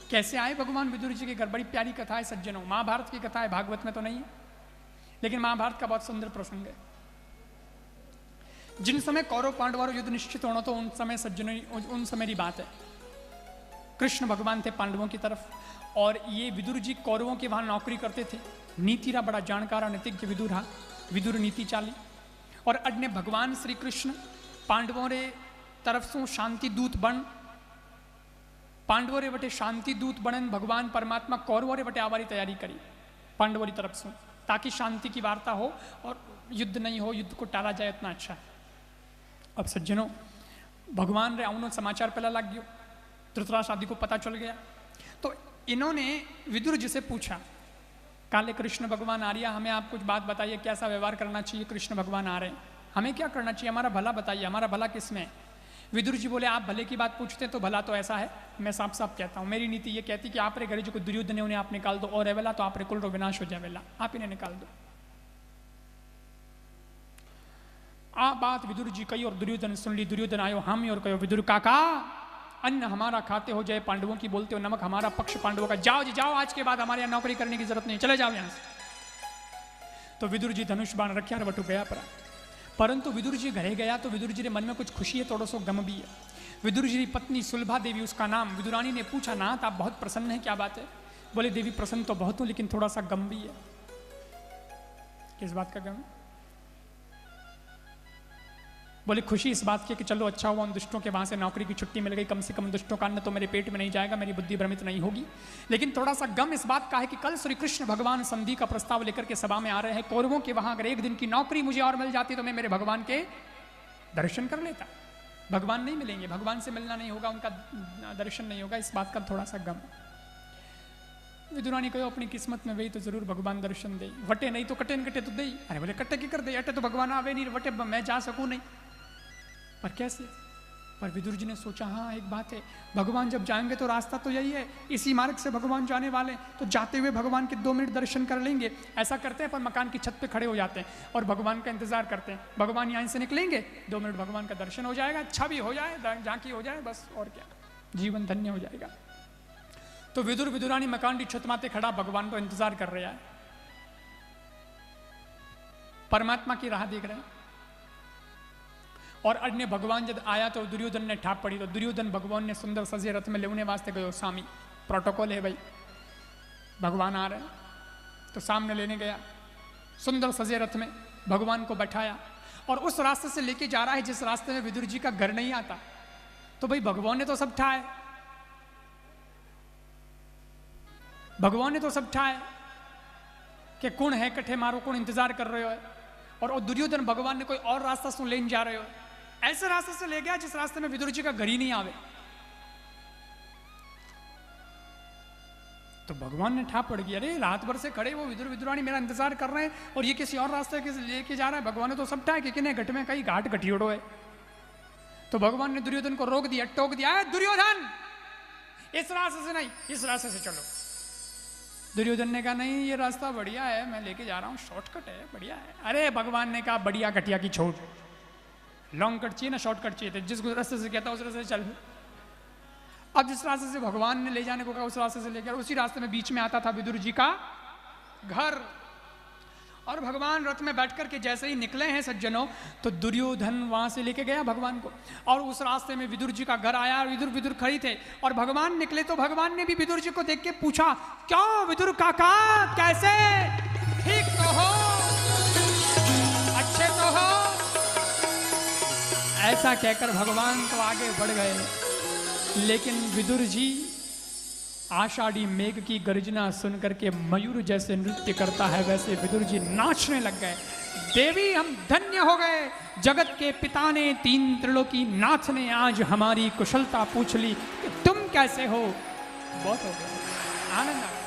कैसे आए भगवान विदुर जी के घर? बड़ी प्यारी कथा है सज्जनों, महाभारत की कथा है, भागवत में तो नहीं है, लेकिन महाभारत का बहुत सुंदर प्रसंग है। जिन समय कौरव पांडवों युद्ध निश्चित होना तो उन समय सज्जनों, उन समय की बात है, कृष्ण भगवान थे पांडवों की तरफ, और ये विदुर जी कौरवों के वहां नौकरी करते थे। नीति रा बड़ा जानकार नीतिज्ञ विदुर हा, विदुर नीति चाली। और अडने भगवान श्री कृष्ण पांडवों रे तरफ से शांति दूत बन, पांडवों रे बटे शांति दूत बनन भगवान परमात्मा कौरवों रे बटे आवारी तैयारी करी पांडवों की तरफ से, ताकि शांति की वार्ता हो और युद्ध नहीं हो, युद्ध को टाला जाए, इतना अच्छा है। अब सज्जनों, भगवान रे आउनो समाचार पहला लग गयो, धृतराष्ट्र आदि को पता चल गया, तो इन्होंने विदुर जी से पूछा, काले कृष्ण भगवान आ रहा, हमें आप कुछ बात बताइए, कैसा व्यवहार करना चाहिए, कृष्ण भगवान आ रहे हैं, हमें क्या करना चाहिए, हमारा भला बताइए, हमारा भला किसमें? विदुर जी बोले, आप भले की बात पूछते तो भला तो ऐसा है, मैं साफ साफ कहता हूँ, मेरी नीति ये कहती कि आप रे घरे जो कोई दुर्योधन है उन्हें आप निकाल दो, और एवेला तो आप रे कुल रो विनाश हो जावेला, आप इन्हें निकाल दो। आ बात विदुर जी कही और दुर्योधन सुन ली। दुर्योधन आयो हामी और कहो, विदुर काका अन्न हमारा खाते हो जाए पांडवों की बोलते हो, नमक हमारा पक्ष पांडवों का, जाओ जी जाओ, आज के बाद हमारे यहाँ नौकरी करने की जरूरत नहीं, चले जाओ यहाँ से। तो विदुर जी धनुष बाण रखा और बटू गया पड़ा। परंतु विदुर जी घरे गया तो विदुर जी के मन में कुछ खुशी है, थोड़ा सो गम भी है। विदुर जी की पत्नी सुलभा देवी उसका नाम, विदुरानी ने पूछा, नाथ आप बहुत प्रसन्न है, क्या बात है? बोले, देवी प्रसन्न तो बहुत हूं, लेकिन थोड़ा सा गम भी है। किस बात का गम? बोले, खुशी इस बात की कि चलो अच्छा हुआ उन दुष्टों के वहां से नौकरी की छुट्टी मिल गई, कम से कम दुष्टों का अन्न तो मेरे पेट में नहीं जाएगा, मेरी बुद्धि भ्रमित नहीं होगी। लेकिन थोड़ा सा गम इस बात का है कि कल श्री कृष्ण भगवान संधि का प्रस्ताव लेकर के सभा में आ रहे हैं, कौरवों के वहां अगर एक दिन की नौकरी मुझे और मिल जाती तो मैं मेरे भगवान के दर्शन कर लेता। भगवान नहीं मिलेंगे, भगवान से मिलना नहीं होगा, उनका दर्शन नहीं होगा, इस बात का थोड़ा सा गम। विदुरानी कहो, अपनी किस्मत में वही तो जरूर भगवान दर्शन दे, वटे नहीं तो कटे न कटे तो दे। अरे बोले, कटे की कर दे, अटे तो भगवान आवे नहीं, वटे मैं जा सकूं नहीं, पर कैसे? पर विदुर जी ने सोचा, हाँ एक बात है, भगवान जब जाएंगे तो रास्ता तो यही है, इसी मार्ग से भगवान जाने वाले, तो जाते हुए भगवान के 2 मिनट दर्शन कर लेंगे। ऐसा करते हैं, पर मकान की छत पे खड़े हो जाते हैं और भगवान का इंतजार करते हैं, भगवान यहाँ से निकलेंगे, 2 मिनट भगवान का दर्शन हो जाएगा, अच्छा भी हो जाए, झांकी हो जाए, बस और क्या, जीवन धन्य हो जाएगा। तो विदुर विदुरानी मकान की छत माते खड़ा भगवान को इंतजार कर रहा है, परमात्मा की राह देख रहे हैं। और अडने भगवान जब आया तो दुर्योधन ने ठाप पड़ी, तो दुर्योधन भगवान ने सुंदर सजे रथ में लेने वास्ते गयो, स्वामी प्रोटोकॉल है भाई, भगवान आ रहे हैं, तो सामने लेने गया, सुंदर सजे रथ में भगवान को बैठाया और उस रास्ते से लेके जा रहा है जिस रास्ते में विदुर जी का घर नहीं आता। तो भाई भगवान ने तो सब ठाए, भगवान ने तो सब ठाए कि कौन है कट्ठे मारो, कौन इंतजार कर रहे हो है, और दुर्योधन भगवान ने कोई और रास्ता सुन लेने जा रहे हो, ऐसे रास्ते से ले गया जिस रास्ते में विदुर जी का घर ही नहीं आवे। तो भगवान ने ठाप पड़ गया, अरे रात भर से खड़े वो विदुर विदुरानी मेरा इंतजार कर रहे हैं और ये किसी और रास्ते के लेके जा रहा है। भगवान ने तो सब ठाए कि किन्हें घट में कहीं घाट घटियोड़ो है। तो भगवान ने दुर्योधन को रोक दिया, टोक दिया, दुर्योधन इस रास्ते से नहीं, इस रास्ते से चलो। दुर्योधन ने कहा, नहीं ये रास्ता बढ़िया है, मैं लेके जा रहा हूँ, शॉर्टकट है, बढ़िया है। अरे भगवान ने कहा, बढ़िया घटिया की छोड़, लॉन्ग कट चाहिए ना शॉर्टकट चाहिए, तो जिस रास्ते से कहता उस रास्ते से चल। अब जिस रास्ते से भगवान ने ले जाने को कहा उस रास्ते से लेकर, उसी रास्ते में बीच में आता था विदुर जी का घर। और भगवान रथ में बैठ करके जैसे ही निकले हैं सज्जनों, तो दुर्योधन वहां से लेके गया भगवान को, और उस रास्ते में विदुर जी का घर आया और विदुर विदुर खड़ी थे, और भगवान निकले तो भगवान ने भी विदुर जी को देख के पूछा, क्यों विदुर काका कैसे, ठीक तो हो, अच्छे तो हो? ऐसा कहकर भगवान तो आगे बढ़ गए, लेकिन विदुर जी आषाढ़ी मेघ की गर्जना सुनकर के मयूर जैसे नृत्य करता है वैसे विदुर जी नाचने लग गए। देवी हम धन्य हो गए, जगत के पिता ने 3 त्रिलोकी नाथ ने आज हमारी कुशलता पूछ ली कि तुम कैसे हो। बहुत हो गया, आनंद आ गया।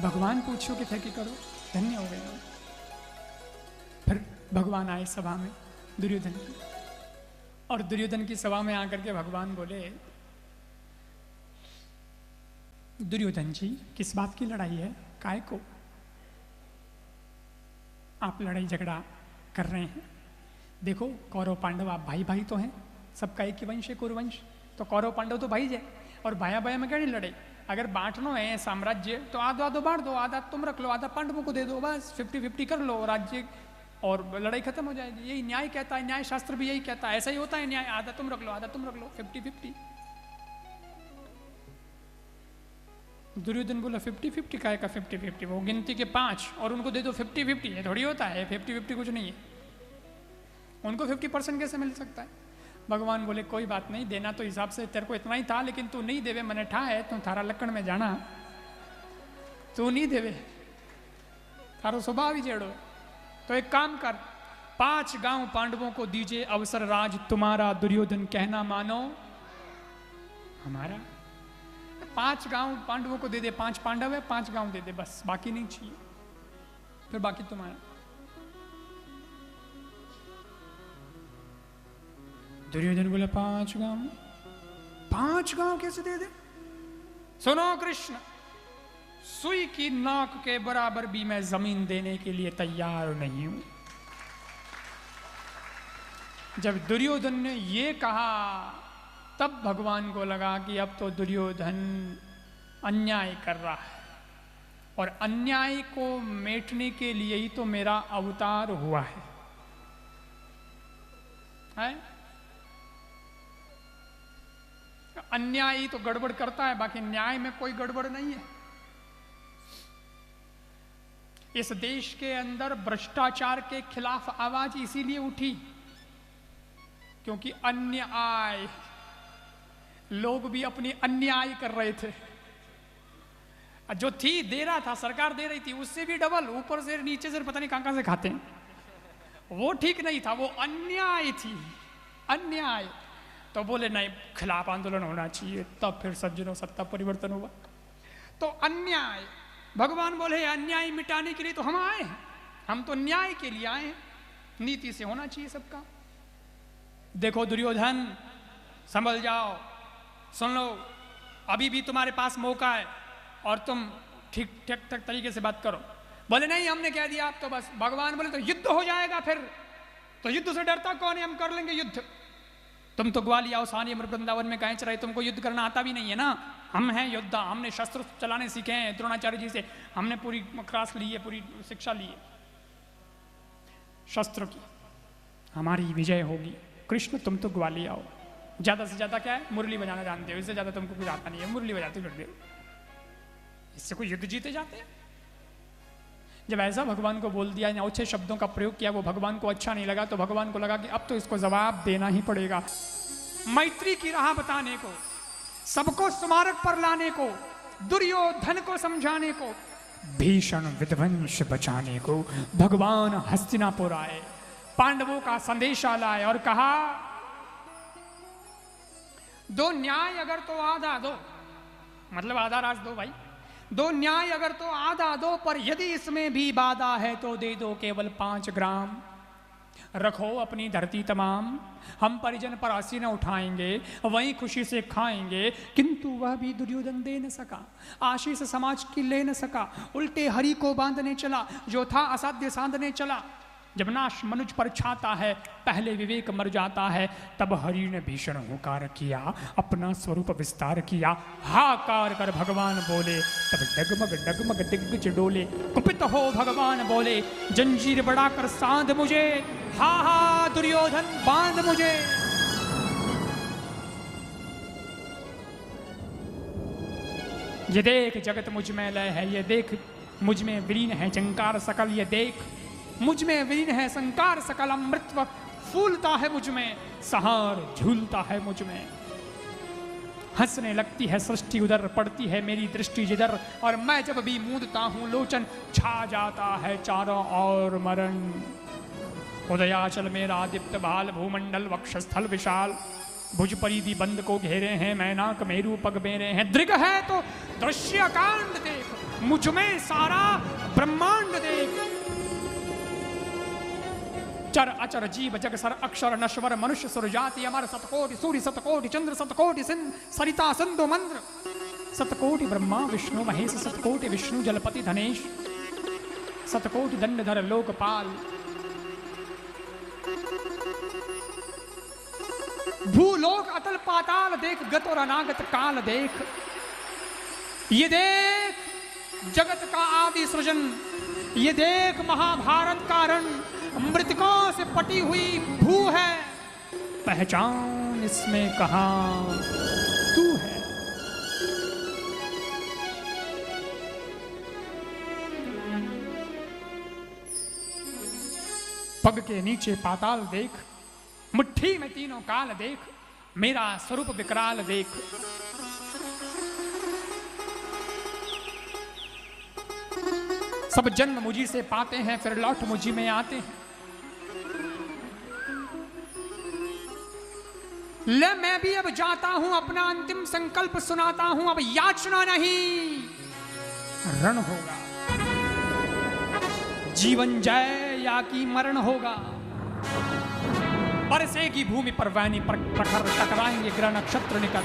भगवान पूछो कि थे कि करो, धन्य हो गए। फिर भगवान आए सभा में दुर्योधन की, और दुर्योधन की सभा में आकर के भगवान बोले, दुर्योधन जी किस बात की लड़ाई है, काय को? आप लड़ाई झगड़ा कर रहे हैं। देखो कौरव पांडव आप भाई भाई तो हैं, सबका एक ही वंश है कुरुवंश, तो कौरव पांडव तो भाई है। और भाया भाया में क्या नहीं लड़े। अगर बांटना है साम्राज्य तो आधो आधो बांट दो, आधा तुम रख लो, आधा पांडवों को दे दो, बस 50-50 कर लो राज्य, और लड़ाई खत्म हो जाएगी। यही न्याय कहता है, न्याय शास्त्र भी यही कहता है, ऐसा ही होता है न्याय, आधा तुम रख लो, आधा तुम रख लो, 50-50। दुर्योधन बोला 50-50 काय का 50-50, वो गिनती के 5 और उनको दे दो 50-50, ये थोड़ी होता है 50-50, कुछ नहीं है, उनको 50% कैसे मिल सकता है। भगवान बोले कोई बात नहीं, देना तो हिसाब से तेरे को इतना ही था, लेकिन तू नहीं देवे मने ठा है, तू थारा लक्कड़ में जाना, तू नहीं देवे, थारो स्वभाव ही जेड़ो। तो एक काम कर, 5 गांव पांडवों को दीजिए अवसर राज तुम्हारा, दुर्योधन कहना मानो हमारा। 5 गांव पांडवों को दे दे, 5 पांडव है, 5 गांव दे दे, बस बाकी नहीं चाहिए, फिर बाकी तुम्हारा। दुर्योधन बोला 5 गांव, 5 गांव कैसे दे दे? सुनो कृष्ण, सुई की नाक के बराबर भी मैं जमीन देने के लिए तैयार नहीं हूं। जब दुर्योधन ने ये कहा तब भगवान को लगा कि अब तो दुर्योधन अन्याय कर रहा है, और अन्याय को मेटने के लिए ही तो मेरा अवतार हुआ है? अन्याय ही तो गड़बड़ करता है, बाकी न्याय में कोई गड़बड़ नहीं है। इस देश के अंदर भ्रष्टाचार के खिलाफ आवाज इसीलिए उठी क्योंकि अन्याय, लोग भी अपनी अन्याय कर रहे थे। जो थी दे रहा था, सरकार दे रही थी, उससे भी डबल, ऊपर से नीचे से पता नहीं कहां से खाते हैं, वो ठीक नहीं था, वो अन्याय थी, अन्याय। तो बोले नहीं, खिलाफ आंदोलन होना चाहिए, तब फिर सज्जनों सत्ता परिवर्तन हुआ। तो अन्याय, भगवान बोले अन्याय मिटाने के लिए तो हम आए हैं, हम तो न्याय के लिए आए हैं, नीति से होना चाहिए सबका। देखो दुर्योधन, संभल जाओ, सुन लो, अभी भी तुम्हारे पास मौका है और तुम ठीक ठीक तरीके से बात करो। बोले नहीं, हमने कह दिया आप तो बस। भगवान बोले तो युद्ध हो जाएगा, फिर तो युद्ध से डरता कौन है, हम कर लेंगे युद्ध। तुम तो ग्वालिया उसानी वृंदावन में कहीं चढ़ाई, तुमको युद्ध करना आता भी नहीं है ना, हम हैं योद्धा, हमने शस्त्र चलाने सीखे हैं द्रोणाचार्य जी से, हमने पूरी क्लास ली है, पूरी शिक्षा ली है शस्त्र की, हमारी विजय होगी। कृष्ण तुम तो ग्वालिया हो, ज्यादा से ज्यादा क्या है, मुरली बजाना जानते हो, इससे ज्यादा तुमको कुछ आता नहीं है, मुरली बजाते फिरते हो, इससे कोई युद्ध जीते जाते हैं? जब ऐसा भगवान को बोल दिया, अच्छे शब्दों का प्रयोग किया, वो भगवान को अच्छा नहीं लगा, तो भगवान को लगा कि अब तो इसको जवाब देना ही पड़ेगा। मैत्री की राह बताने को, सबको स्मारक पर लाने को, दुर्योधन को समझाने को, भीषण विध्वंस बचाने को भगवान हस्तिनापुर आए, पांडवों का संदेशा लाए और कहा दो न्याय अगर तो आधा दो, मतलब आधा राज दो भाई, दो न्याय अगर तो आधा दो, पर यदि इसमें भी बाधा है तो दे दो केवल 5 ग्राम। रखो अपनी धरती तमाम, हम परिजन पर आसी न उठाएंगे, वहीं खुशी से खाएंगे। किंतु वह भी दुर्योधन दे न सका, आशीष समाज की ले न सका, उल्टे हरि को बांधने चला, जो था असाध्य साधने चला। जब नाश मनुज पर छाता है, पहले विवेक मर जाता है, तब हरि ने भीषण हुंकार किया, अपना स्वरूप विस्तार किया, हाकार कर भगवान बोले, तब डगमग डगमग दिग्गज डोले, कुपित हो भगवान बोले, जंजीर बढ़ाकर सांध मुझे, हा हा दुर्योधन बांध मुझे। ये देख जगत मुझ में लय है, ये देख मुझ में विलीन है जंकार सकल, ये देख मुझ में विलीन है संकार सकल, अमृतत्व फूलता है मुझ में, सहार झूलता है मुझ में। हंसने लगती है सृष्टि उधर, पड़ती है मेरी दृष्टि जिधर, और मैं जब भी मूंदता हूं लोचन, छा जाता है चारों ओर मरण। उदयाचल मेरा दीप्त भाल, भूमंडल वक्षस्थल विशाल, भुज परिधि बंद को घेरे हैं, मैनाक मेरू पग मेरे हैं। दृग है तो दृश्य कांड देख, मुझ में सारा ब्रह्मांड देख। चर अचर जीव जग सर अक्षर नश्वर, मनुष्य सुर जाति अमर, सतकोटि सूर्य सतकोटि चंद्र, सतकोटि सरिता सिंधु मंद्र, सतकोटि ब्रह्मा विष्णु महेश, सतकोटि विष्णु जलपति धनेश, सतकोटि दंडधर लोकपाल। भूलोक अतल पाताल देख, गत और अनागत काल देख। ये देख जगत का आदि सृजन, ये देख महाभारत का रण, मृतकों से पटी हुई भू है, पहचान इसमें कहां तू है। पग के नीचे पाताल देख, मुट्ठी में तीनों काल देख, मेरा स्वरूप विकराल देख। सब जन्म मुझी से पाते हैं, फिर लौट मुझी में आते हैं। ले मैं भी अब जाता हूं, अपना अंतिम संकल्प सुनाता हूं। अब याचना नहीं, रण होगा। जीवन जय या कि मरण होगा। बरसेगी भूमि पर वैनी पर प्रखर, टकराएंगे ग्रह नक्षत्र निकल।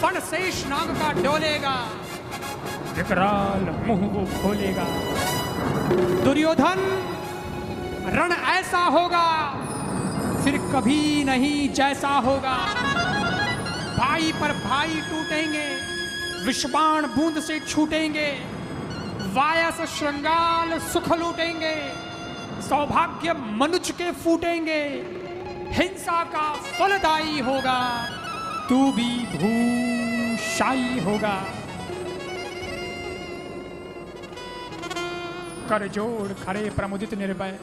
फण शेष नाग का डोलेगा, विकराल मुंह वो खोलेगा। दुर्योधन रण ऐसा होगा, फिर कभी नहीं जैसा होगा। भाई पर भाई टूटेंगे, विषबाण बूंद से छूटेंगे। वायस श्रृंगाल सुख लूटेंगे, सौभाग्य मनुष्य के फूटेंगे। हिंसा का फलदायी होगा, तू भी भूशाई होगा। कर जोड़ खड़े प्रमुदित निर्भय,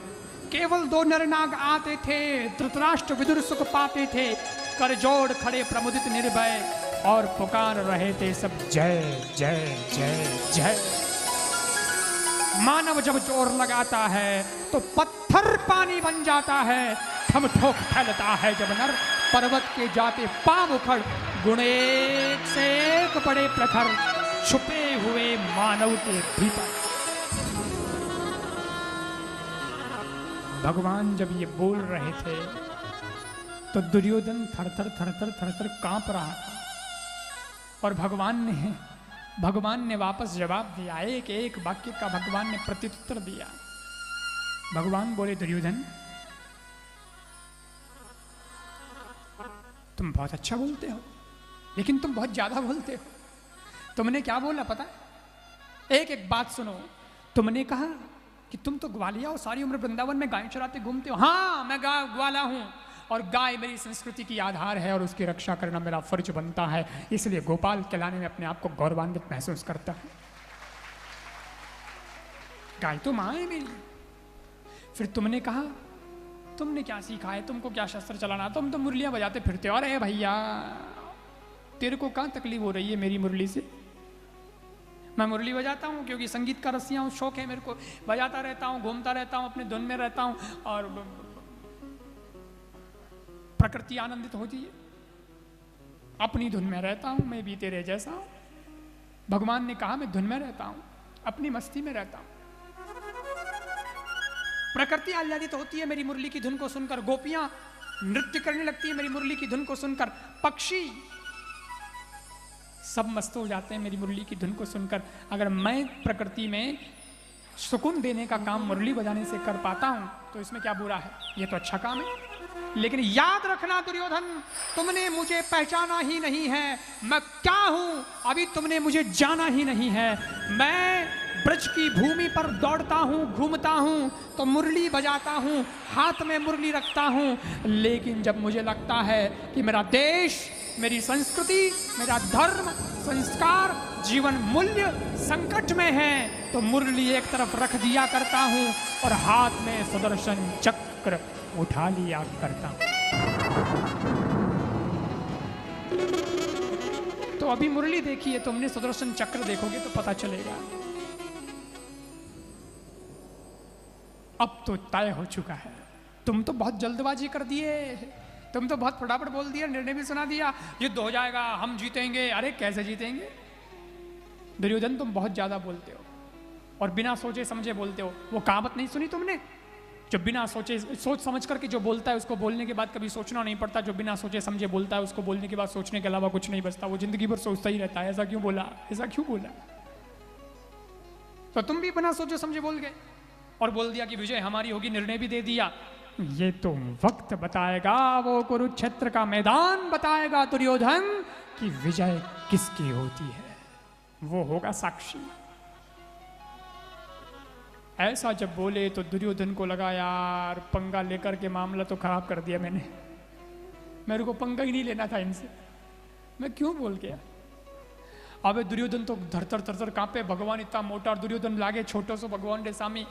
केवल 2 नरनाग आते थे, धृतराष्ट्र विदुर सुख पाते थे। कर जोड़ खड़े प्रमुदित निर्भय, और पुकार रहे थे सब जय जय जय जय। मानव जब जोर लगाता है तो पत्थर पानी बन जाता है। ठम ठोक फैलता है जब नर, पर्वत के जाते पांव उखड़। गुण एक से एक बड़े प्रखर, छुपे हुए मानव के भीतर। भगवान जब ये बोल रहे थे तो दुर्योधन थरथर थरथर थरथर कांप रहा था। और भगवान ने वापस जवाब दिया। एक एक वाक्य का भगवान ने प्रत्युत्तर दिया। भगवान बोले, दुर्योधन तुम बहुत अच्छा बोलते हो, लेकिन तुम बहुत ज्यादा बोलते हो। तुमने क्या बोला पता है? एक एक बात सुनो। तुमने कहा कि तुम तो ग्वालिया और सारी उम्र वृंदावन में गाय चराते घूमते हो। हाँ, मैं ग्वाला हूं, और गाय मेरी संस्कृति की आधार है, और उसकी रक्षा करना मेरा फर्ज बनता है। इसलिए गोपाल कहलाने में अपने आप को गौरवान्वित महसूस करता है। गाय तो मां है मेरी। फिर तुमने कहा, तुमने क्या सीखा है, तुमको क्या शस्त्र चलाना, तुम तो मुरलियां बजाते फिरते हो। अरे भैया, तेरे को कहां तकलीफ हो रही है मेरी मुरली से? मैं मुरली बजाता हूँ क्योंकि संगीत का रसिया हूँ, शौक है मेरे को। बजाता रहता हूँ, घूमता रहता हूँ, अपने धुन में रहता हूँ, और प्रकृति आनंदित होती है। अपनी धुन में रहता हूं, मैं भी तेरे जैसा हूं। भगवान ने कहा, मैं धुन में रहता हूं, अपनी मस्ती में रहता हूं। प्रकृति आह्लादित होती है मेरी मुरली की धुन को सुनकर। गोपियां नृत्य करने लगती है मेरी मुरली की धुन को सुनकर। पक्षी सब मस्त हो जाते हैं मेरी मुरली की धुन को सुनकर। अगर मैं प्रकृति में सुकून देने का काम मुरली बजाने से कर पाता हूं तो इसमें क्या बुरा है? ये तो अच्छा काम है। लेकिन याद रखना दुर्योधन, तुमने मुझे पहचाना ही नहीं है। मैं क्या हूं अभी तुमने मुझे जाना ही नहीं है। मैं ब्रज की भूमि पर दौड़ता हूं, घूमता हूं, तो मुरली बजाता हूं, हाथ में मुरली रखता हूं। लेकिन जब मुझे लगता है कि मेरा देश, मेरी संस्कृति, मेरा धर्म, संस्कार, जीवन मूल्य संकट में है, तो मुरली एक तरफ रख दिया करता हूं और हाथ में सुदर्शन चक्र उठा लिया करता हूं। तो अभी मुरली देखिए, तुमने सुदर्शन चक्र देखोगे तो पता चलेगा। अब तो तय हो चुका है। तुम तो बहुत जल्दबाजी कर दिए, तुम तो बहुत फटाफट बोल दिया, निर्णय भी सुना दिया, युद्ध हो जाएगा, हम जीतेंगे। अरे कैसे जीतेंगे दुर्योधन, तुम बहुत ज्यादा बोलते हो और बिना सोचे समझे बोलते हो। वो कहावत नहीं सुनी तुमने, जो बिना सोचे, सोच समझ करके जो बोलता है उसको बोलने के बाद कभी सोचना नहीं पड़ता। जो बिना सोचे समझे बोलता है उसको बोलने के बाद सोचने के अलावा कुछ नहीं बचता। वो जिंदगी भर सोचता ही रहता है। ऐसा क्यों बोला, ऐसा क्यों बोला? तो तुम भी बिना सोचे समझे बोल गए और बोल दिया कि विजय हमारी होगी, निर्णय भी दे दिया। ये तो वक्त बताएगा, वो कुरुक्षेत्र का मैदान बताएगा दुर्योधन कि विजय किसकी होती है, वो होगा साक्षी। ऐसा जब बोले तो दुर्योधन को लगा यार पंगा लेकर के मामला तो खराब कर दिया मैंने, मेरे को पंगा ही नहीं लेना था इनसे, मैं क्यों बोल गया। अब दुर्योधन तो धरतर थरथर कांपे, भगवान इतना मोटा और दुर्योधन लागे छोटो सो भगवान रे सामी,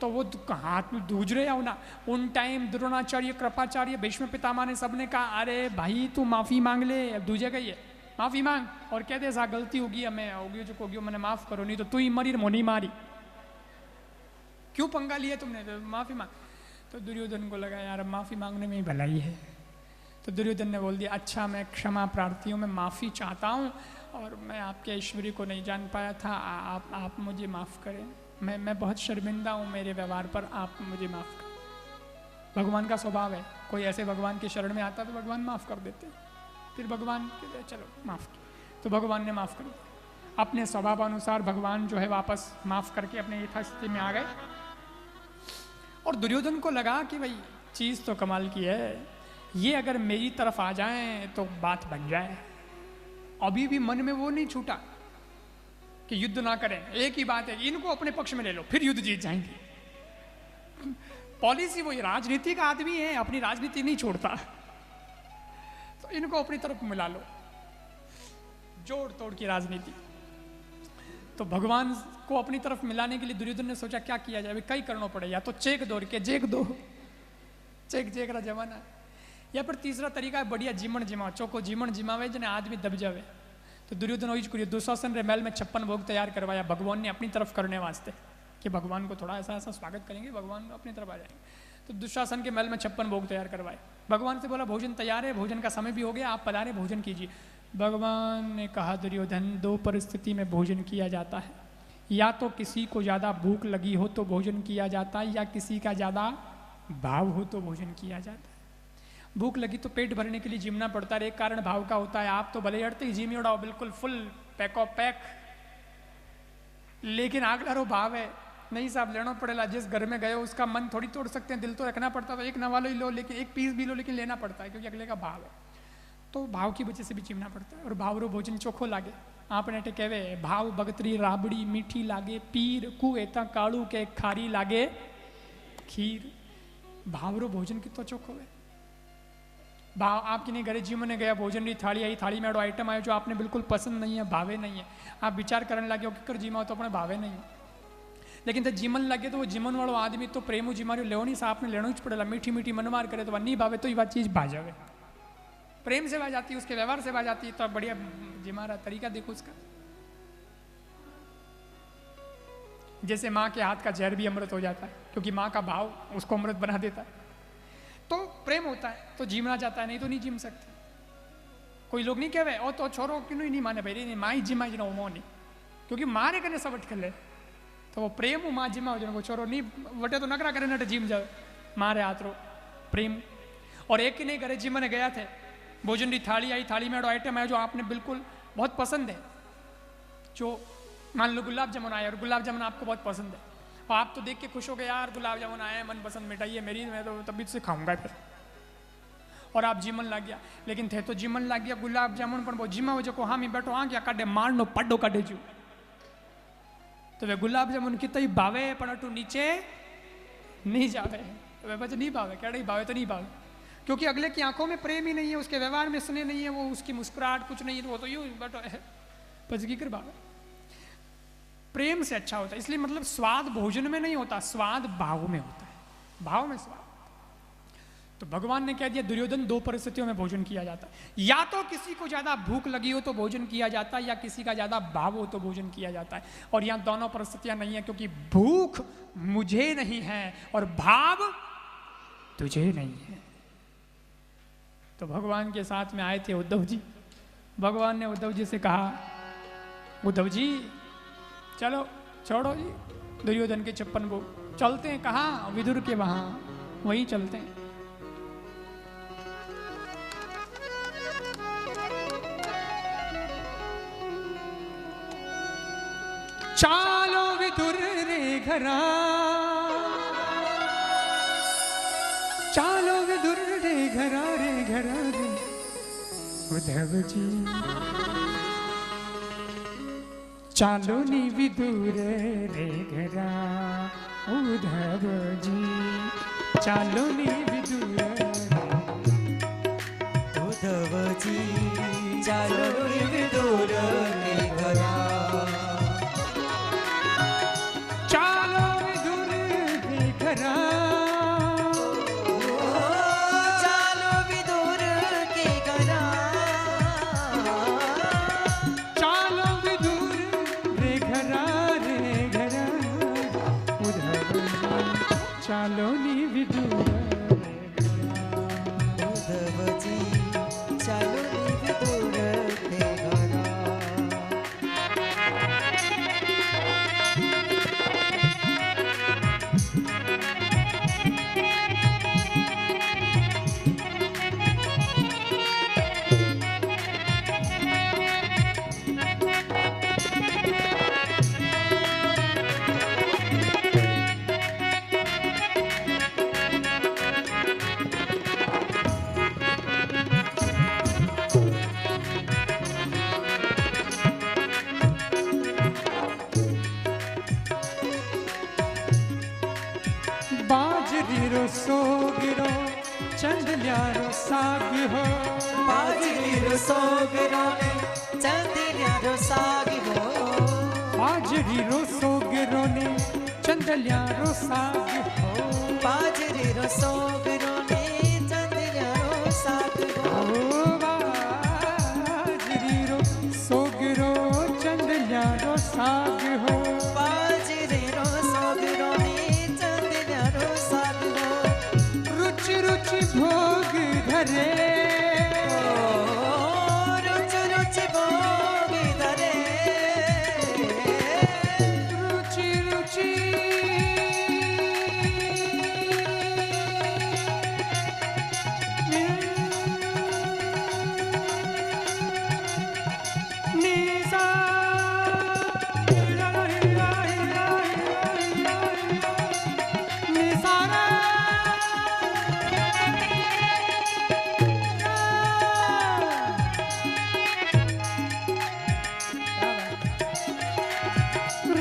तो वो हाथ में दूज रहे हो ना। उन टाइम द्रोणाचार्य, कृपाचार्य, भीष्म पितामह ने सबने कहा अरे भाई तू माफी मांग ले, अब दूजेगा ये, माफी मांग और कह दे ऐसा गलती होगी हमें, होगी जो होगी मैंने माफ करो, नहीं तो तू ही मरी मोनी मारी, क्यों पंगा लिया तुमने, तो माफी मांग। तो दुर्योधन को लगा यार माफी मांगने में ही भलाई है, तो दुर्योधन ने बोल दिया अच्छा मैं क्षमा प्रार्थी हूँ, मैं माफी चाहता हूँ और मैं आपके ऐश्वर्य को नहीं जान पाया था, आप मुझे माफ़ करें, मैं बहुत शर्मिंदा हूँ मेरे व्यवहार पर, आप मुझे माफ़ करें। भगवान का स्वभाव है, कोई ऐसे भगवान के शरण में आता तो भगवान माफ़ कर देते, फिर भगवान कहते चलो माफ़ किया, तो भगवान ने माफ़ कर दिया। अपने स्वभाव अनुसार भगवान जो है वापस माफ़ करके अपने यथास्थिति में आ गए। और दुर्योधन को लगा कि भाई चीज़ तो कमाल की है, ये अगर मेरी तरफ आ जाए तो बात बन जाए। अभी भी मन में वो नहीं छूटा कि युद्ध ना करें, एक ही बात है इनको अपने पक्ष में ले लो फिर युद्ध जीत जाएंगे। पॉलिसी वही, राजनीति का आदमी है, अपनी राजनीति नहीं छोड़ता, तो इनको अपनी तरफ मिला लो, जोड़ तोड़ की राजनीति। तो भगवान को अपनी तरफ मिलाने के लिए दुर्योधन ने सोचा क्या किया जाए, कई करना पड़े, या तो चेक दो के जेक दो, चेक जेक रहा जमाना, या फिर तीसरा तरीका है बढ़िया जीमन जिमाओ, चौको जीमन जिमावे जने आदमी दब जावे। तो दुर्योधन वही करिए, दुशासन रे महल में 56 भोग तैयार करवाया भगवान ने अपनी तरफ करने वास्ते, कि भगवान को थोड़ा ऐसा ऐसा स्वागत करेंगे, भगवान अपनी तरफ आ जाएंगे। तो दुशासन के महल में 56 भोग तैयार करवाए, भगवान से बोला भोजन तैयार है, भोजन का समय भी हो गया, आप पधारे भोजन कीजिए। भगवान ने कहा दुर्योधन दो परिस्थिति में भोजन किया जाता है, या तो किसी को ज़्यादा भूख लगी हो तो भोजन किया जाता है, या किसी का ज़्यादा भाव हो तो भोजन किया जाता है। भूख लगी तो पेट भरने के लिए जिमना पड़ता है, एक कारण भाव का होता है, आप तो भले अड़ते ही जिम उड़ाओ बिल्कुल फुल पैको पैक, लेकिन आगला भाव है नहीं साहब लेना पड़ेगा, जिस घर में गए उसका मन थोड़ी तोड़ सकते हैं, दिल तो रखना पड़ता है, एक नवा लो ही लो, लेकिन एक पीस भी लो लेकिन लेना पड़ता है क्योंकि अगले का भाव है, तो भाव की वजह से भी चिमना पड़ता है। और भावरो भोजन चोखो लागे, आपने कहवे भाव बगतरी राबड़ी मीठी लागे, पीर कुएता काड़ू के खारी लागे खीर। भावरो भोजन कितना चोखो है, भाव आपके नहीं घरे जीवन ने गया, भोजन की थाली आई, थाली में एडो आइटम आयो जो आपने बिल्कुल पसंद नहीं है, भावे नहीं है, आप विचार करने लगे हो कि जीमा तो अपने भावे नहीं है, लेकिन जब जीमन लगे तो वो जीमन वालों आदमी तो प्रेमू जीमारी लेो नहीं, साफ ने लेना ही पड़ेगा, मीठी मीठी मनमार करे तो नहीं भावे तो ये बात चीज भाजावे, प्रेम से भाज जाती है, उसके व्यवहार से भाज जाती है, तो बढ़िया जिमारा तरीका देखो उसका। जैसे माँ के हाथ का जहर भी अमृत हो जाता है, क्योंकि माँ का भाव उसको अमृत बना देता है, तो प्रेम होता है तो जीमना चाहता है, नहीं तो नहीं जीम सकते। कोई लोग नहीं कहवे और तो छोरो क्यों नहीं माने भाई नहीं माँ ही जिमा जी वो नहीं, क्योंकि मारे करने सब अटक ले, तो वो प्रेम माँ जिमा हो छोरो नहीं वटे तो नकरा करे नटे जिम जाए, मारे हाथ रो प्रेम। और एक ही नहीं करे जिमने गया थे, भोजन की थाली आई, थाली में आइटम आया जो आपने बिल्कुल बहुत पसंद है, जो मान लो गुलाब जामुन आया और गुलाब जामुन आपको बहुत पसंद है, और आप तो देख के खुश हो गए यार गुलाब जामुन आया मन पसंद मिठाई है मेरी, मैं तो तभी से खाऊंगा फिर, और आप जीमन लग गया, लेकिन थे तो जीमन लग गया गुलाब जामुन पर वो जिमा हो जो हाँ मैं बैठो आ गया काटे मारनो पड्डो काटे जू, तो वे गुलाब जामुन कितना ही भावे पर अटू नीचे नहीं जावे, तो वे बच्चे नहीं भावे, क्या नहीं भावे तो नहीं भावे, क्योंकि अगले की आंखों में प्रेम ही नहीं है, उसके व्यवहार में स्नेह नहीं है, वो उसकी मुस्कुराहट कुछ नहीं है, तो वो तो यूं बैठो पचगी कर भावे। प्रेम से अच्छा होता है, इसलिए मतलब स्वाद भोजन में नहीं होता, स्वाद भाव में होता है, भाव में स्वाद। तो भगवान ने कह दिया दुर्योधन दो परिस्थितियों में भोजन किया जाता है, या तो किसी को ज्यादा भूख लगी हो तो भोजन किया जाता है, या किसी का ज्यादा भाव हो तो भोजन किया जाता है, और यहाँ दोनों परिस्थितियां नहीं है, क्योंकि भूख मुझे नहीं है और भाव तुझे नहीं है। तो भगवान के साथ में आए थे उद्धव जी, भगवान ने उद्धव जी से कहा उद्धव जी चलो छोड़ो जी दुर्योधन के 56 भोग, चलते हैं कहाँ, विदुर के वहां, वहीं चलते हैं। चालो विदुर रे घरा, चालो विदुर रे घरा रे उद्धव जी। चालो नी विदुर रे घरा उद्धव जी, चालो नी विदुर उद्धव जी, चालो नी विदुर रे घरा, चालो विदुर रे घरा, चालो विदुर के घरा, चालो विदुर रे घरा उद्धव जी, चालो नी विदुर उद्धव जी, चालो नी विदुर के घरा। बाजरी रो सोगिरो चंदल्यारो साग हो, बाजरी रो सोगिरो ने चंदल्यारो साग हो, बाजरी रो सोगिरो ने चंदल्यारो साग हो, बाजरी रो सोगिरो ने चंदल्यारो साग हो, बाजरी रो सोगिरो चंदल्यारो साग हो, बाजरी रो सोगिरो ने चंदल्यारो साग हो, रुचि रुचि भोग धरे, रुचि रुचि भोग धरे, रुचि रुचि निसा निसारा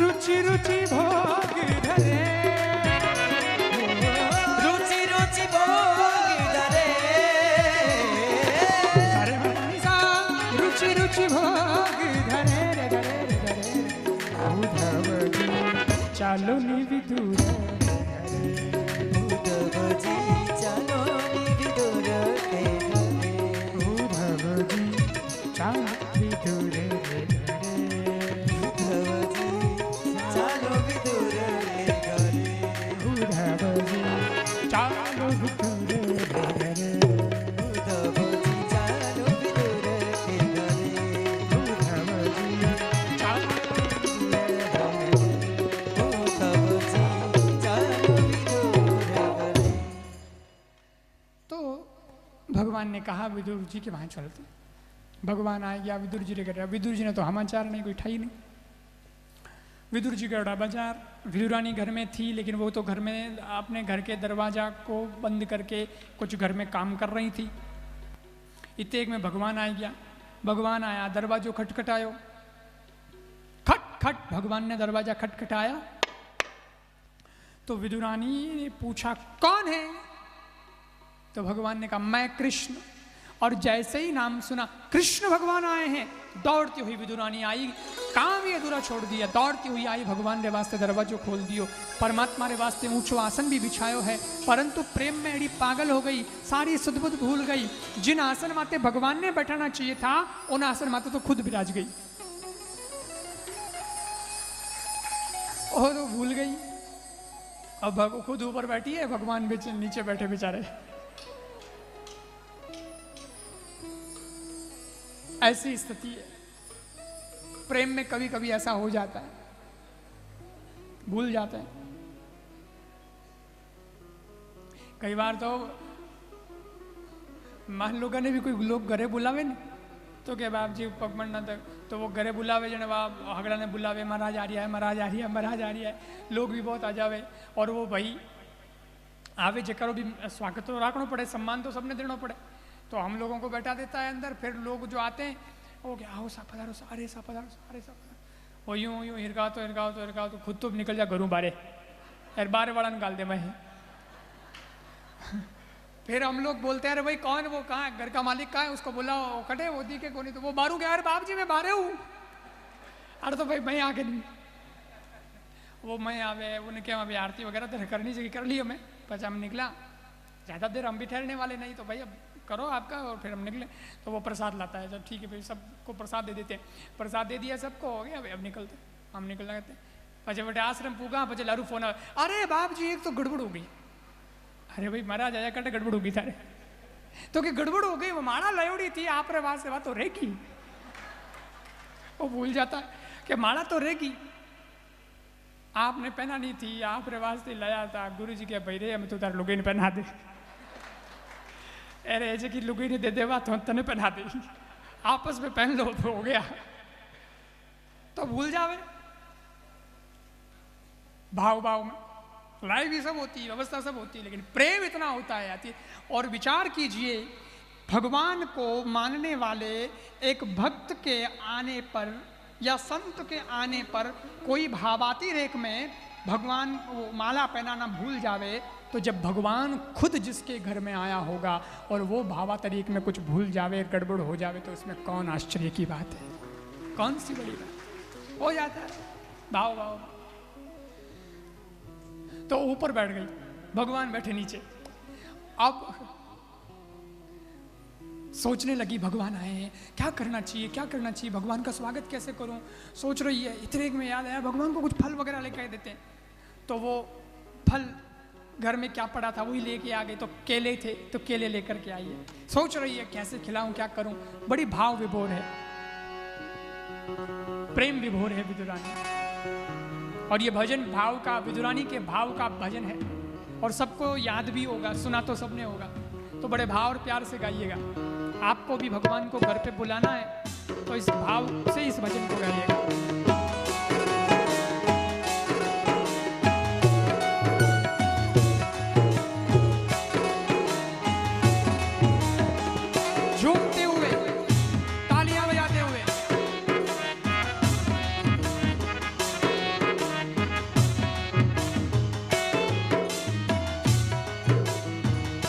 रुचि रुचि भोग धरे, रुचि रुचि भोग धरे, रुचि रुचि भोग धरे रे धरे रे धरे उद्धव जी, चालो नी विदुर उद्धव जी, चालो नी विदुर के घरे, उद्धव जी, चालो विदुर रे उद्धव जी, चालो विदुर के घरे, उद्धव जी, चालो विदुर रे उद्धव जी, चालो विदुर के घरे, उद्धव जी, चालो उद्धव जी, चालो विदुर के घरे। तो भगवान ने कहा विदुर जी के वहां चलते। भगवान आ गया, विदुर जी ने कहा, विदुर जी ने तो समाचार नहीं, कोई ठाई नहीं। विदुर जी गड़ा बाजार, विदुरानी घर में थी, लेकिन वो तो घर में अपने घर के दरवाजा को बंद करके कुछ घर में काम कर रही थी। इतने में भगवान आ गया। भगवान आया, दरवाजो खटखटायो, खट खट भगवान ने दरवाजा खटखटाया। तो विदुरानी ने पूछा कौन है? तो भगवान ने कहा मैं कृष्ण। और जैसे ही नाम सुना कृष्ण भगवान आए हैं, दौड़ती हुई विदुरानी आई, काम ही अधूरा छोड़ दिया, दौड़ती हुई आई, भगवान रे वास्ते दरवाजो खोल दियो। परमात्मा रे वास्ते ऊंचो आसन भी बिछायो है, परंतु प्रेम में एड़ी पागल हो गई, सारी सुधबुध भूल गई। जिन आसन माते भगवान ने बैठाना चाहिए था, उन आसन माते तो खुद विराज गई, और वो भूल गई। अब खुद ऊपर बैठी है, भगवान नीचे बैठे बेचारे। ऐसी स्थिति है। प्रेम में कभी कभी ऐसा हो जाता है, भूल जाते हैं। कई बार तो मान लो ने भी कोई लोग घरे बुलावे न, तो तो के बाप जी पगमण न तक तो वो घरे बुलावे जने वहाँ हगड़ा ने बुलावे, महाराज आ रहा है, महाराज आ रही है, महाराज आ रही है, लोग भी बहुत आ जावे। और वो भाई आवे जकरो भी स्वागत तो रखना पड़े, सम्मान तो सबने देना पड़े। तो हम लोगों को बैठा देता है अंदर, फिर लोग जो आते हैं वो क्या आओ सा पधारो, अरे सा पधारो, अरे सा पधारो, वो यूँ हिरकाओ तो खुद तो निकल जा घरों बारे, यार बारे वाला निकाल दे मैं। फिर हम लोग बोलते हैं अरे भाई कौन वो, कहाँ है घर का मालिक, कहाँ है, उसको बुलाओ, कटे वो दी के कोनी, तो वो बारू गया, अरे बाप जी मैं बारे हूँ। अरे तो भाई मैं आके नहीं, वो मैं आवे, उन्हें क्या अभी आरती वगैरह तो करनी चाहिए, कर ली हमें, बस हम निकला, ज़्यादा देर हम भी ठहरने वाले नहीं, तो भाई अब करो आपका, और फिर हम निकले। तो वो प्रसाद लाता है, जब ठीक है भाई सबको प्रसाद दे देते हैं, प्रसाद दे दिया सबको, हो गया अब निकलते, हम निकलना कहते पचे बटे आश्रम पूगा, पचे लारू फोन, अरे बाप जी एक तो गड़बड़ हो गई। अरे भाई महाराज आया कटे गड़बड़ होगी थारे, तो कि गड़बड़ हो गई, वो माला लयोड़ी थी आप रे वास से बात तो रहेगी, वो भूल जाता कि माला तो रहेगी, आपने पहना नहीं थी, आप रे वास्ते लाया था। गुरु जी के भाई रे हमें तो तार लुगाई ने पहना दे, अरे ऐसे की लुगाई ने दे देवा तो तने पहना दे, आपस में पहन लो तो हो गया। तो भूल जावे भाव भाव में, लड़ाई भी सब होती है, व्यवस्था सब होती है, लेकिन प्रेम इतना होता है आती है। और विचार कीजिए, भगवान को मानने वाले एक भक्त के आने पर या संत के आने पर कोई भावाती रेख में भगवान वो माला पहनाना भूल जावे, तो जब भगवान खुद जिसके घर में आया होगा और वो भावा तरीक में कुछ भूल जावे, गड़बड़ हो जावे, तो इसमें कौन आश्चर्य की बात है, कौन सी बड़ी बात हो जाता है। भाव भाव तो ऊपर बैठ गई, भगवान बैठे नीचे। अब सोचने लगी भगवान आए हैं, क्या करना चाहिए, क्या करना चाहिए, भगवान का स्वागत कैसे करूं, सोच रही है। इतने में याद आया भगवान को कुछ फल वगैरह लेकर देते हैं, तो वो फल घर में क्या पड़ा था वही लेके आ गए, तो केले थे तो केले लेकर के आई है। सोच रही है कैसे खिलाऊं, क्या करूं, बड़ी भाव विभोर है, प्रेम विभोर है विदुरानी। और ये भजन भाव का, विदुरानी के भाव का भजन है, और सबको याद भी होगा, सुना तो सबने होगा, तो बड़े भाव और प्यार से गाइएगा। आपको भी भगवान को घर पे बुलाना है तो इस भाव से इस भजन को गाइएगा। झूमते हुए, तालियां बजाते हुए,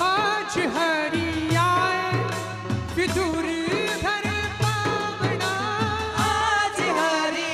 आज हरि आए विदुर घर पावना, आज हरि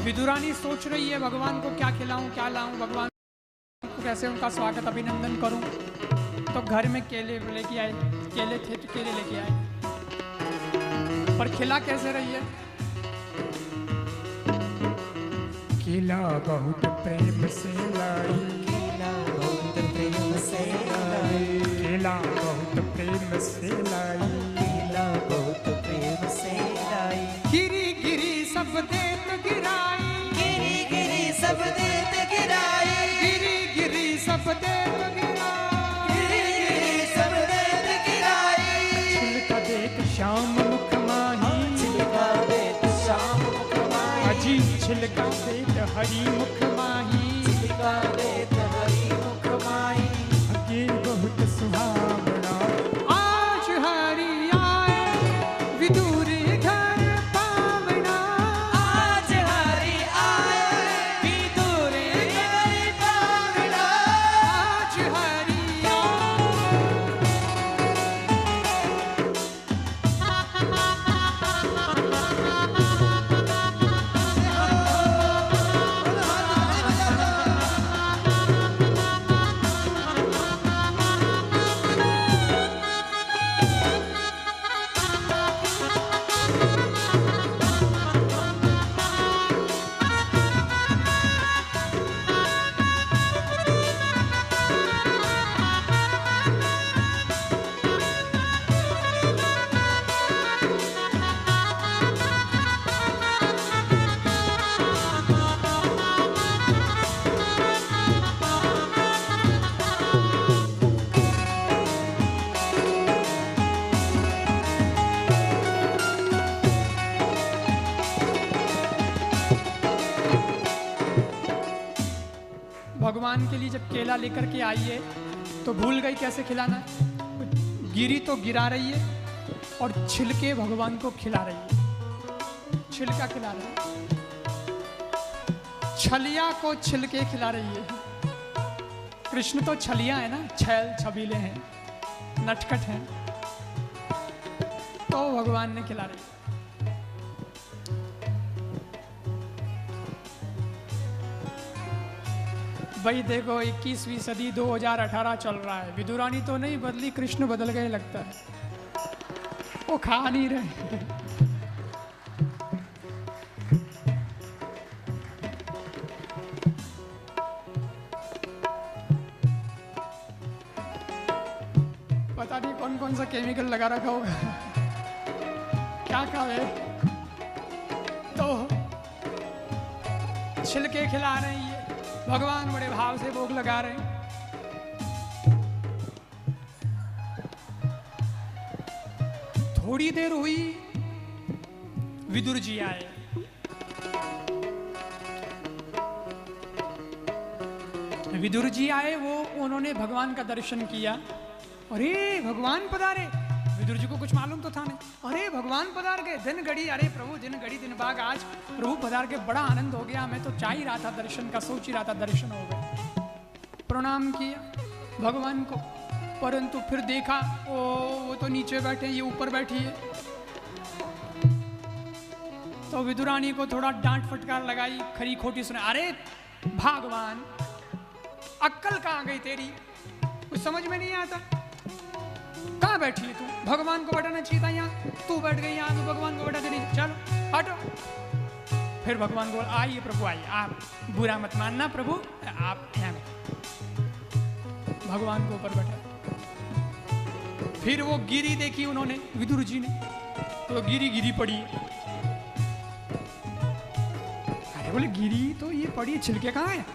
विदुरानी सोच रही है भगवान को क्या खिलाऊं, क्या लाऊं, भगवान को कैसे उनका स्वागत अभिनंदन करूं। तो घर में केले लेके आए, केले थे तो केले लेके आए, पर खिला कैसे रही है? केला बहुत प्रेम से लाई, केला बहुत प्रेम से लाई, केला बहुत प्रेम से लाई, केला बहुत प्रेम से लाई। गिरी गिरी सब देत गिराई, गिरी गिरी सब देत गिराई, गिरी गिरी सब देत गिराई, गिरी गिरी सब देत गिराई। छिलका देत श्याम मुख माही, छिलका देत श्याम मुख माही, अजी छिलका देत हरि मुख माही, छिलका देत हरि मुख माही। अगे बहुत सुहावना आज हरि आए, विदुर घर पावना। आज हरि आए, विदुर घर पावना। आज हरि आए, भगवान के लिए जब केला लेकर के आई है तो भूल गई कैसे खिलाना। गिरी तो गिरा रही है और छिलके भगवान को खिला रही है, छिलका खिला रही है, छलिया को छिलके खिला रही है। कृष्ण तो छलिया है ना, छैल छबीले हैं, नटखट हैं, तो भगवान ने खिला रही है। भाई देखो 21वीं सदी 2018 चल रहा है, विदुरानी तो नहीं बदली, कृष्ण बदल गए लगता है, वो खा नहीं रहे। पता नहीं कौन कौन सा केमिकल लगा रखा होगा, क्या खावे। तो छिलके खिला रही है, भगवान बड़े भाव से भोग लगा रहे हैं। थोड़ी देर हुई, विदुर जी आए। विदुर जी आए, वो उन्होंने भगवान का दर्शन किया। अरे भगवान पधारे, विदुर जी को कुछ मालूम तो था नहीं। अरे भगवान पधार गए, दिन घड़ी, अरे प्रभु दिन घड़ी दिन भाग, आज प्रभु पधार के बड़ा आनंद हो गया, मैं तो चाह ही रहा था दर्शन का, सोच ही रहा था दर्शन हो गए। प्रणाम किया भगवान को, परंतु फिर देखा वो तो नीचे बैठे, ये ऊपर बैठी है। तो विदुरानी को थोड़ा डांट फटकार लगाई, खरी खोटी सुना। अरे भगवान, अक्कल कहाँ गई तेरी, कुछ समझ में नहीं आता, कहाँ बैठी है तू? भगवान को बैठाना चाहिए था यहाँ, तू बैठ गई यहाँ, तू भगवान को बैठा नहीं, चलो हटो। फिर भगवान को आइए प्रभु आइए, आप बुरा मत मानना प्रभु, आप यहाँ भगवान को ऊपर बैठा। फिर वो गिरी देखी उन्होंने, विदुर जी ने, तो गिरी गिरी पड़ी। अरे बोले गिरी तो ये पड़ी, छिलके कहाँ है,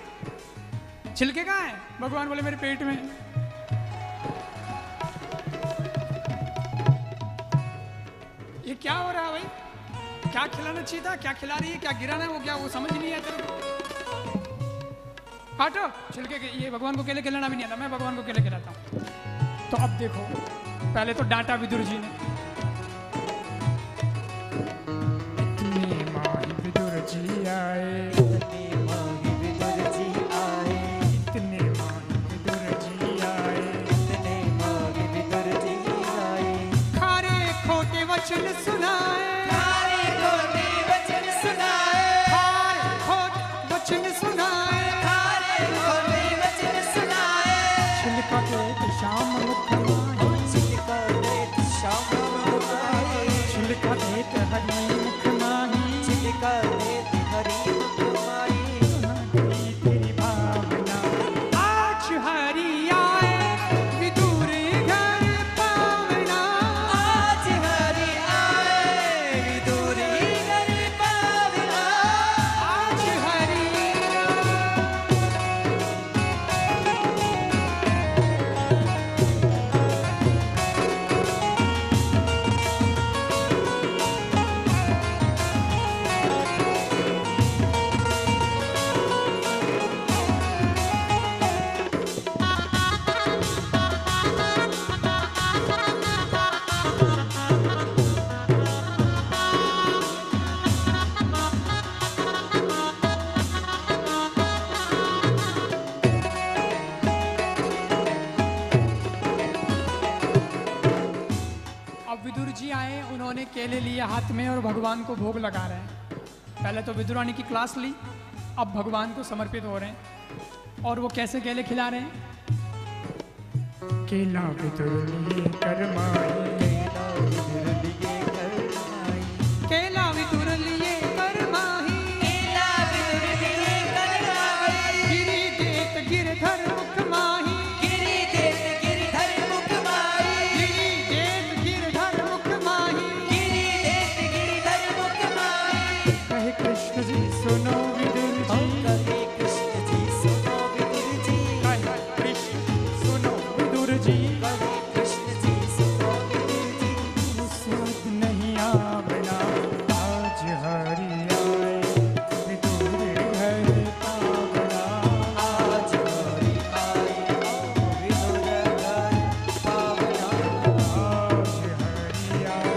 छिलके कहाँ है? भगवान बोले मेरे पेट में। ये क्या हो रहा है भाई, क्या खिलाना चाहिए था, क्या खिला रही है, क्या गिराना है, वो क्या, वो समझ नहीं आता तेरे को। हटो छिलके के, ये भगवान को केले खिलाना भी नहीं आता, मैं भगवान को केले खिलाता हूँ। तो अब देखो, पहले तो डांटा विदुर जी ने, इतने माही विदुर जी आए, इतने माही विदुर जी आए, इतने माही विदुर जी आए, इतने माही विदुर जी आए। खारे खोटे वचन सुनाए, खारे खोटे वचन सुनाए, खारे हरि मुख माही छिलका देत हरि मुख माही गई तेरी भावना। आज हरि आए विदुर घर पावना। आज हरि आए विदुर घर पावना। आज हरि अब विदुर जी आए, उन्होंने केले लिए हाथ में और भगवान को भोग लगा रहे हैं। पहले तो विदुरानी की क्लास ली, अब भगवान को समर्पित हो रहे हैं। और वो कैसे केले खिला रहे हैं? केला विदुर लिए करमाई, केला विदुर लिए करमाई। केला विदुर लिए करमाई। केला विदुर लिए करमाई। गिरि देत गिरधर मुख माही। गिरि देत गिरधर मुख माही। गिरि देत गिरधर मुख माही। गिरि देत गिरधर मुख माही। कहे कृष्ण जी सुनो विदुर जी। कहे कृष्ण जी सुनो विदुर जी। कहे कृष्ण सुनो विदुर जी। कहे कृष्ण जी सुनो विदुर जी। स्वाद नहीं आवना, आज हरि आए विदुर घर पावना। आज हरि आए विदुर घर पावना। आज हरि आए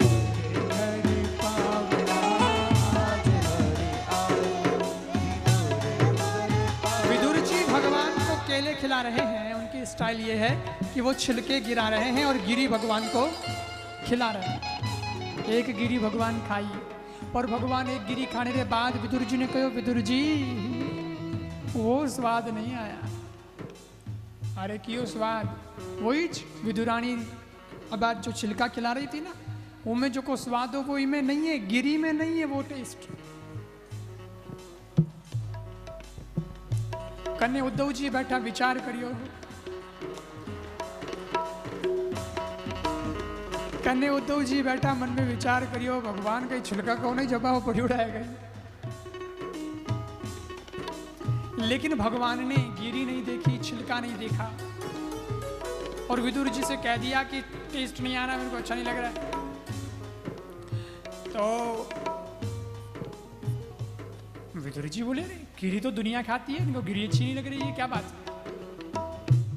विदुर घर पावना। आज हरि आए विदुर घर पावना। विदुर जी भगवान को केले खिला रहे हैं। उनकी स्टाइल ये है कि वो छिलके गिरा रहे हैं और गिरी भगवान को खिला रहे हैं। एक गिरी भगवान खाई, और भगवान एक गिरी खाने के बाद विदुर जी ने कहो, विदुर जी वो स्वाद नहीं आया। अरे क्यों स्वाद? वही विदुरानी अब आज जो छिलका खिला रही थी ना, उनमें जो को स्वाद हो वो इनमें नहीं है, गिरी में नहीं है वो टेस्ट। कन्ने उद्धव जी बैठा विचार करियो। कन्ने उद्धव जी बैठा मन में विचार करियो, भगवान का छिलका को नहीं जबा वो पड़ी उड़ाया गई। लेकिन भगवान ने गिरी नहीं देखी, छिलका नहीं देखा, और विदुर जी से कह दिया कि टेस्ट नहीं आ रहा, मेरे को अच्छा नहीं लग रहा है। तो विदुर जी बोले, गिरी तो दुनिया खाती है, इनको गिरी अच्छी नहीं लग रही है, क्या बात है?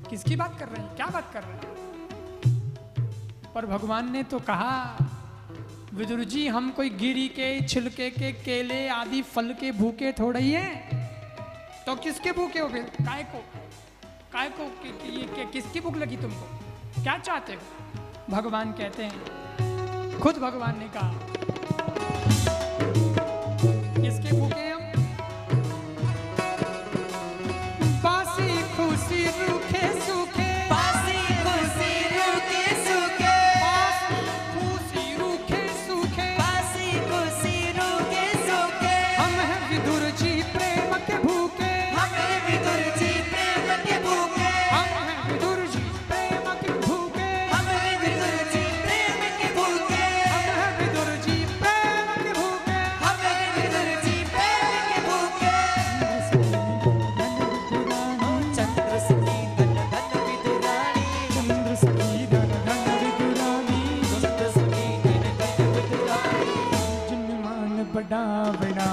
किसकी बात कर रहे हैं? क्या बात कर रहे हैं? पर भगवान ने तो कहा, विदुर जी हम कोई गिरी के, छिलके के, केले आदि फल के भूखे थोड़े ही हैं। तो किसके भूखे हो फिर? काय को किसकी भूख लगी तुमको? क्या चाहते हो? भगवान कहते हैं, खुद भगवान ने कहा, किसके भूखे हम? बासी खुशी रूखे सूखे। बासी खुशी रूखे सूखे। बासी खुशी रूखे सूखे। बासी खुशी रूखे सूखे। हम हैं विदुर जी प्रेम के भूखे। हम हैं विदुर जी प्रेम के भूखे। हम हैं विदुर जी प्रेम के भूखे। हम हैं विदुर जी प्रेम के भूखे। हम हैं विदुर जी प्रेम के भूखे। हम हैं विदुर जी प्रेम के भूखे। चंद्र सखी धन धन विदुरानी। चंद्र सखी धन धन विदुरानी। चंद्र सखी धन धन विदुरानी। जिन मान बड़ा बड़ा